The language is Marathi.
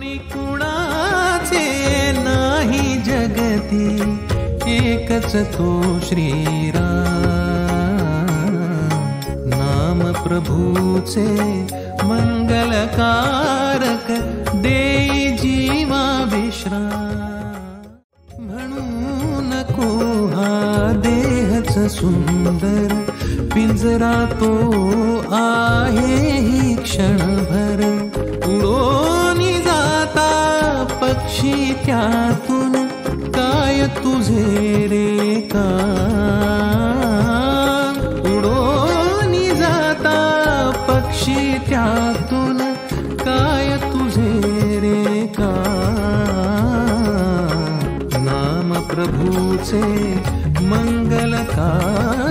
कोणी कुणाचे नाही जगती, एकच तो श्रीराम। नाम प्रभूचे मंगलकारक, देई जीवा विश्राम। म्हणू नको हा देहच सुंदर, पिंजरा तो आहे ही क्षणभर। उडोनी जाता पक्षी त्यातून, काय तुझे रे काम। उडोनी जाता पक्षी त्यातून, काय तुझे रे काम। नाम प्रभूचे मंगलकार